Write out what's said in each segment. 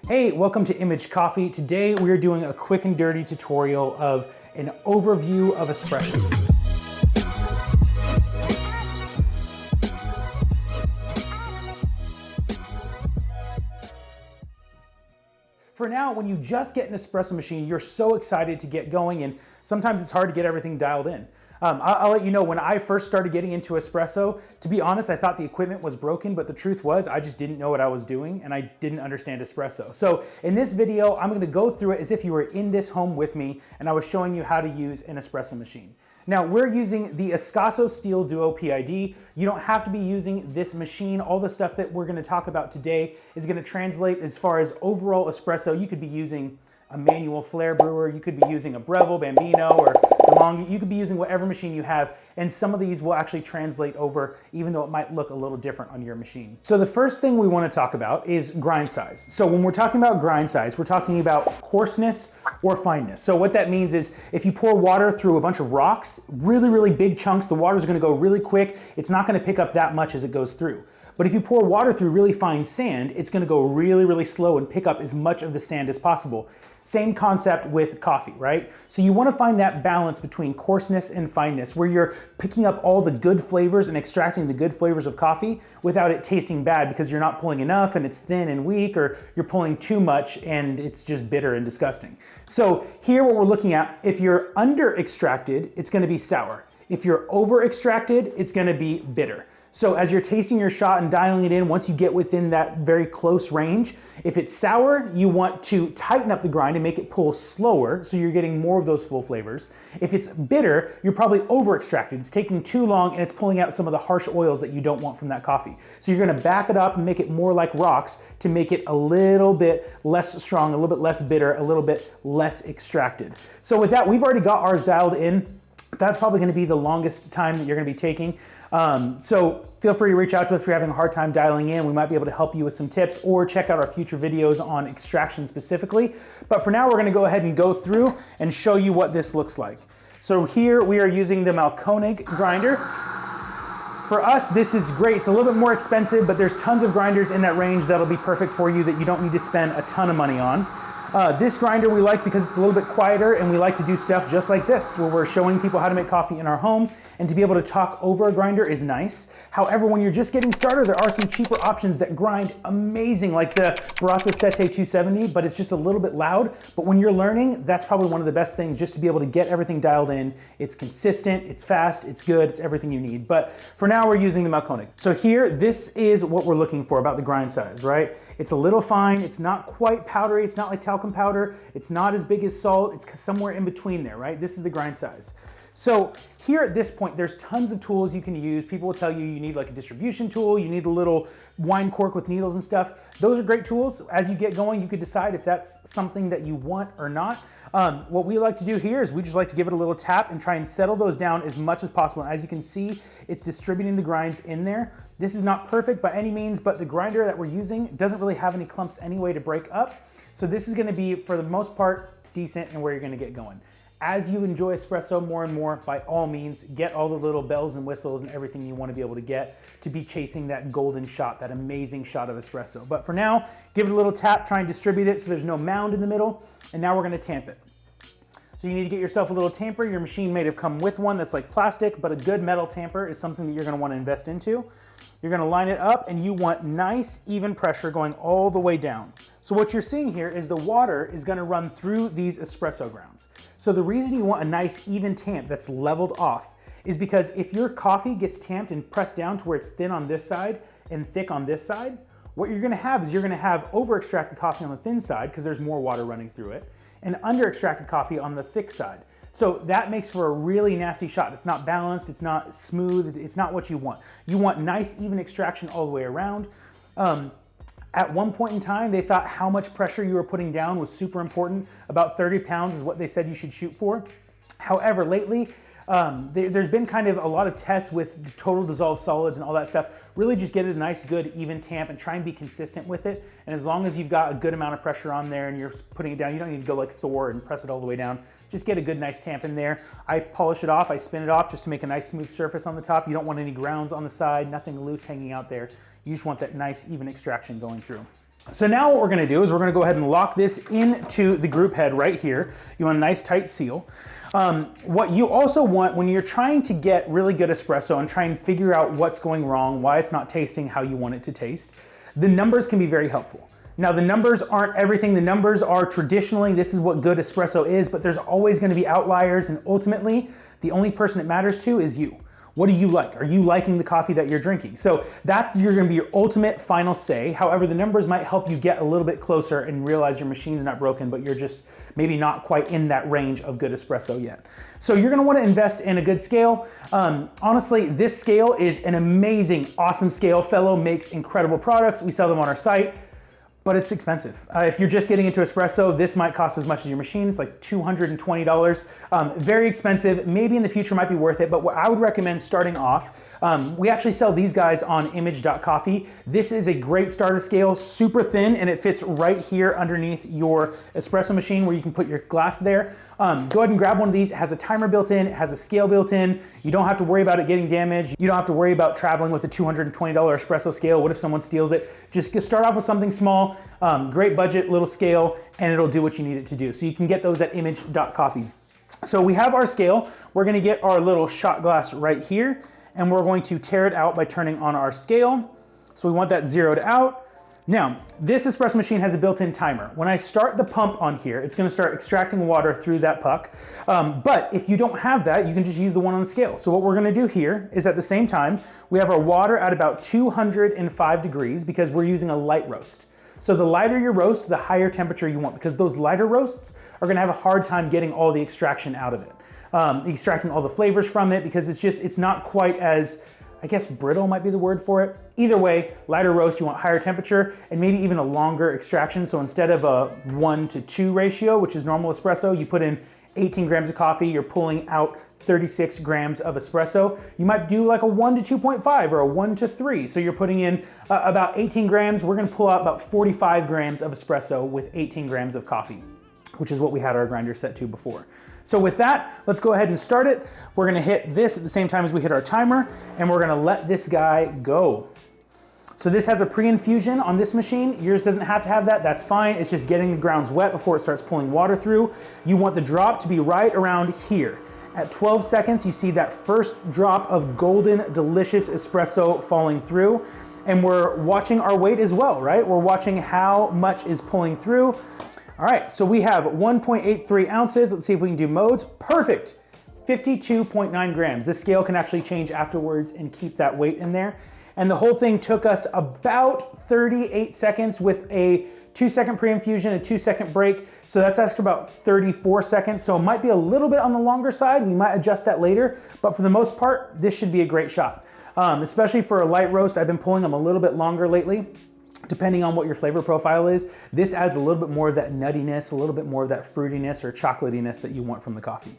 Hey, welcome to Image Coffee. Today we are doing a quick and dirty tutorial of an overview of espresso. For now, when you just get an espresso machine, you're so excited to get going, and sometimes it's hard to get everything dialed in. I'll let you know, when I first started getting into espresso, to be honest, I thought the equipment was broken, but the truth was I just didn't know what I was doing and I didn't understand espresso. So in this video, I'm gonna go through it as if you were in this home with me and I was showing you how to use an espresso machine. Now, we're using the Espresso Steel Duo PID. You don't have to be using this machine. All the stuff that we're gonna talk about today is gonna translate as far as overall espresso. You could be using a manual flare brewer, you could be using a Breville, Bambino, or DeLonghi. You could be using whatever machine you have, and some of these will actually translate over, even though it might look a little different on your machine. So the first thing we want to talk about is grind size. So when we're talking about grind size, we're talking about coarseness or fineness. So what that means is if you pour water through a bunch of rocks, really big chunks, the water is going to go really quick. It's not going to pick up that much as it goes through. But if you pour water through really fine sand, it's gonna go really slow and pick up as much of the sand as possible. Same concept with coffee, right? So you wanna find that balance between coarseness and fineness, where you're picking up all the good flavors and extracting the good flavors of coffee without it tasting bad because you're not pulling enough and it's thin and weak, or you're pulling too much and it's just bitter and disgusting. So here what we're looking at, if you're under extracted, it's gonna be sour. If you're over extracted, it's gonna be bitter. So as you're tasting your shot and dialing it in, once you get within that very close range, if it's sour, you want to tighten up the grind and make it pull slower so you're getting more of those full flavors. If it's bitter, you're probably over extracted. It's taking too long and it's pulling out some of the harsh oils that you don't want from that coffee. So you're gonna back it up and make it more like rocks to make it a little bit less strong, a little bit less bitter, a little bit less extracted. So with that, we've already got ours dialed in. That's probably gonna be the longest time that you're gonna be taking. So feel free to reach out to us if you're having a hard time dialing in. We might be able to help you with some tips, or check out our future videos on extraction specifically. But for now, we're gonna go ahead and go through and show you what this looks like. So here we are using the Mahlkönig grinder. For us, this is great. It's a little bit more expensive, but there's tons of grinders in that range that'll be perfect for you that you don't need to spend a ton of money on. This grinder we like because it's a little bit quieter, and we like to do stuff just like this, where we're showing people how to make coffee in our home, and to be able to talk over a grinder is nice. However, when you're just getting started, there are some cheaper options that grind amazing, like the Baratza Sette 270, but it's just a little bit loud. But when you're learning, that's probably one of the best things, just to be able to get everything dialed in. It's consistent, it's fast, it's good, it's everything you need. But for now, we're using the Mahlkönig. So here, this is what we're looking for about the grind size, right? It's a little fine, it's not quite powdery, it's not like talcum powder, it's not as big as salt, it's somewhere in between there, right? This is the grind size. So here at this point, there's tons of tools you can use. People will tell you you need like a distribution tool, you need a little wine cork with needles and stuff. Those are great tools. As you get going, you could decide if that's something that you want or not. What we like to do here is we just like to give it a little tap and try and settle those down as much as possible. And as you can see, it's distributing the grinds in there. This is not perfect by any means, but the grinder that we're using doesn't really have any clumps anyway to break up. So this is gonna be, for the most part, decent and where you're gonna get going. As you enjoy espresso more and more, by all means, get all the little bells and whistles and everything you want to be able to get to be chasing that golden shot, that amazing shot of espresso. But for now, give it a little tap, try and distribute it so there's no mound in the middle, and now we're going to tamp it. So you need to get yourself a little tamper. Your machine may have come with one that's like plastic, but a good metal tamper is something that you're going to want to invest into. You're gonna line it up, and you want nice, even pressure going all the way down. So what you're seeing here is the water is gonna run through these espresso grounds. So the reason you want a nice, even tamp that's leveled off is because if your coffee gets tamped and pressed down to where it's thin on this side and thick on this side, what you're gonna have is you're gonna have over-extracted coffee on the thin side because there's more water running through it, and under-extracted coffee on the thick side. So that makes for a really nasty shot. It's not balanced, it's not smooth, it's not what you want. You want nice, even extraction all the way around. At one point in time, they thought how much pressure you were putting down was super important. About 30 pounds is what they said you should shoot for. However, lately, there's been kind of a lot of tests with total dissolved solids and all that stuff. Really just get it a nice, good, even tamp and try and be consistent with it. And as long as you've got a good amount of pressure on there and you're putting it down, you don't need to go like Thor and press it all the way down. Just get a good, nice tamp in there. I polish it off, I spin it off just to make a nice, smooth surface on the top. You don't want any grounds on the side, nothing loose hanging out there. You just want that nice, even extraction going through. So now what we're gonna do is we're gonna go ahead and lock this into the group head right here. You want a nice tight seal. What you also want when you're trying to get really good espresso and try and figure out what's going wrong, why it's not tasting how you want it to taste, the numbers can be very helpful. Now the numbers aren't everything. The numbers are traditionally, this is what good espresso is, but there's always gonna be outliers, and ultimately, the only person it matters to is you. What do you like? Are you liking the coffee that you're drinking? So that's gonna be your ultimate final say. However, the numbers might help you get a little bit closer and realize your machine's not broken, but you're just maybe not quite in that range of good espresso yet. So you're gonna wanna invest in a good scale. Honestly, this scale is an amazing, awesome scale. Fellow makes incredible products. We sell them on our site. But it's expensive. If you're just getting into espresso, this might cost as much as your machine. It's like $220. Very expensive. Maybe in the future might be worth it, but what I would recommend starting off, we actually sell these guys on image.coffee. This is a great starter scale, super thin, and it fits right here underneath your espresso machine where you can put your glass there. Go ahead and grab one of these. It has a timer built in, it has a scale built in. You don't have to worry about it getting damaged. You don't have to worry about traveling with a $220 espresso scale. What if someone steals it? Just start off with something small, great budget, little scale, and it'll do what you need it to do. So you can get those at image.coffee. So we have our scale. We're gonna get our little shot glass right here, and we're going to tear it out by turning on our scale. So we want that zeroed out. Now, this espresso machine has a built-in timer. When I start the pump on here, it's gonna start extracting water through that puck. But if you don't have that, you can just use the one on the scale. So what we're gonna do here is at the same time, we have our water at about 205 degrees because we're using a light roast. So the lighter your roast, the higher temperature you want, because those lighter roasts are gonna have a hard time getting all the extraction out of it. Extracting all the flavors from it, because it's not quite as, I guess brittle might be the word for it. Either way, lighter roast, you want higher temperature and maybe even a longer extraction. So instead of a 1-to-2 ratio, which is normal espresso, you put in 18 grams of coffee, you're pulling out 36 grams of espresso. You might do like a 1-to-2.5 or a 1-to-3. So you're putting in about 18 grams. We're gonna pull out about 45 grams of espresso with 18 grams of coffee, which is what we had our grinder set to before. So with that, let's go ahead and start it. We're gonna hit this at the same time as we hit our timer, and we're gonna let this guy go. So this has a pre-infusion on this machine. Yours doesn't have to have that, that's fine. It's just getting the grounds wet before it starts pulling water through. You want the drop to be right around here. At 12 seconds, you see that first drop of golden, delicious espresso falling through. And we're watching our weight as well, right? We're watching how much is pulling through. All right, so we have 1.83 ounces. Let's see if we can do modes. Perfect, 52.9 grams. This scale can actually change afterwards and keep that weight in there. And the whole thing took us about 38 seconds with a 2-second pre-infusion, a 2-second break. So that's actually about 34 seconds. So it might be a little bit on the longer side. We might adjust that later, but for the most part, this should be a great shot. Especially for a light roast, I've been pulling them a little bit longer lately. Depending on what your flavor profile is, this adds a little bit more of that nuttiness, a little bit more of that fruitiness or chocolatiness that you want from the coffee.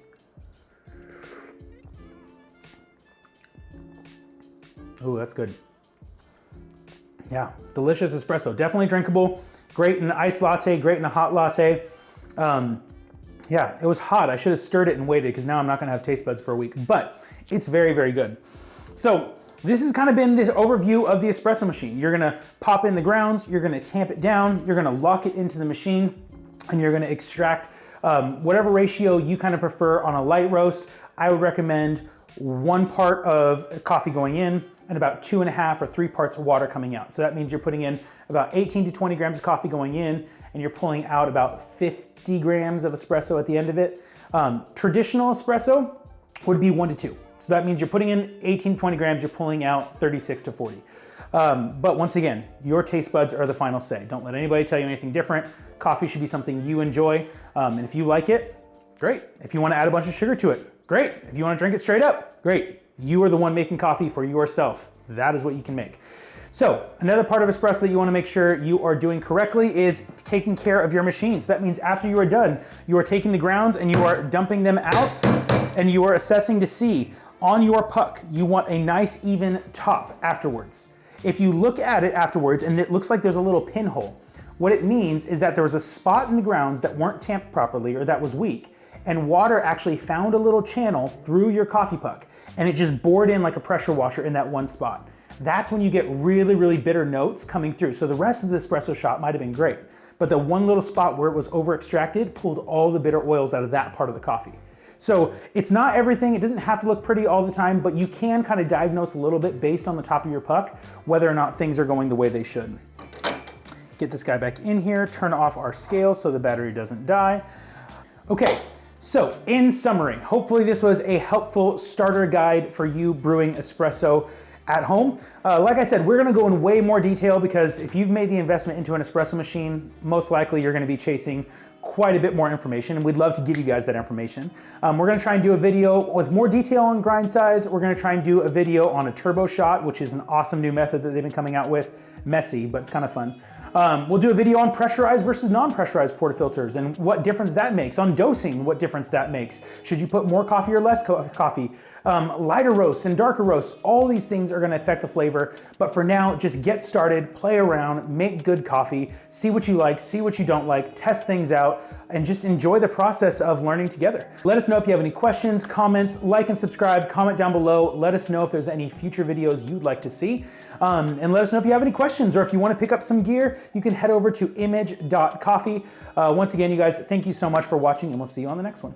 Oh, that's good. Yeah, delicious espresso, definitely drinkable. Great in an iced latte, great in a hot latte. Yeah, it was hot. I should have stirred it and waited because now I'm not gonna have taste buds for a week, but it's very, very good. So this has kind of been this overview of the espresso machine. You're gonna pop in the grounds, you're gonna tamp it down, you're gonna lock it into the machine, and you're gonna extract whatever ratio you kind of prefer on a light roast. I would recommend 1 part of coffee going in and about 2.5 or 3 parts of water coming out. So that means you're putting in about 18 to 20 grams of coffee going in, and you're pulling out about 50 grams of espresso at the end of it. Traditional espresso would be 1-to-2. So that means you're putting in 18, 20 grams, you're pulling out 36 to 40. But once again, your taste buds are the final say. Don't let anybody tell you anything different. Coffee should be something you enjoy. And if you like it, great. If you want to add a bunch of sugar to it, great. If you want to drink it straight up, great. You are the one making coffee for yourself. That is what you can make. So another part of espresso that you want to make sure you are doing correctly is taking care of your machine. So that means after you are done, you are taking the grounds and you are dumping them out, and you are assessing to see on your puck, you want a nice even top afterwards. If you look at it afterwards and it looks like there's a little pinhole, what it means is that there was a spot in the grounds that weren't tamped properly or that was weak, and water actually found a little channel through your coffee puck, and it just bored in like a pressure washer in that one spot. that's when you get really, really bitter notes coming through. So the rest of the espresso shot might have been great, but the one little spot where it was over extracted pulled all the bitter oils out of that part of the coffee. So it's not everything, it doesn't have to look pretty all the time, but you can kind of diagnose a little bit based on the top of your puck, whether or not things are going the way they should. Get this guy back in here, turn off our scale so the battery doesn't die. Okay, so in summary, hopefully this was a helpful starter guide for you brewing espresso at home. Like I said, we're gonna go in way more detail because if you've made the investment into an espresso machine, most likely you're gonna be chasing quite a bit more information, and we'd love to give you guys that information. We're gonna try and do a video with more detail on grind size. We're gonna try and do a video on a turbo shot, which is an awesome new method that they've been coming out with. Messy, but it's kind of fun. We'll do a video on pressurized versus non-pressurized portafilters and what difference that makes, on dosing, what difference that makes. Should you put more coffee or less coffee? Lighter roasts and darker roasts, all these things are gonna affect the flavor. But for now, just get started, play around, make good coffee, see what you like, see what you don't like, test things out, and just enjoy the process of learning together. Let us know if you have any questions, comments, like and subscribe, comment down below. Let us know if there's any future videos you'd like to see. And let us know if you have any questions or if you want to pick up some gear, you can head over to image.coffee. Once again, you guys, thank you so much for watching, and we'll see you on the next one.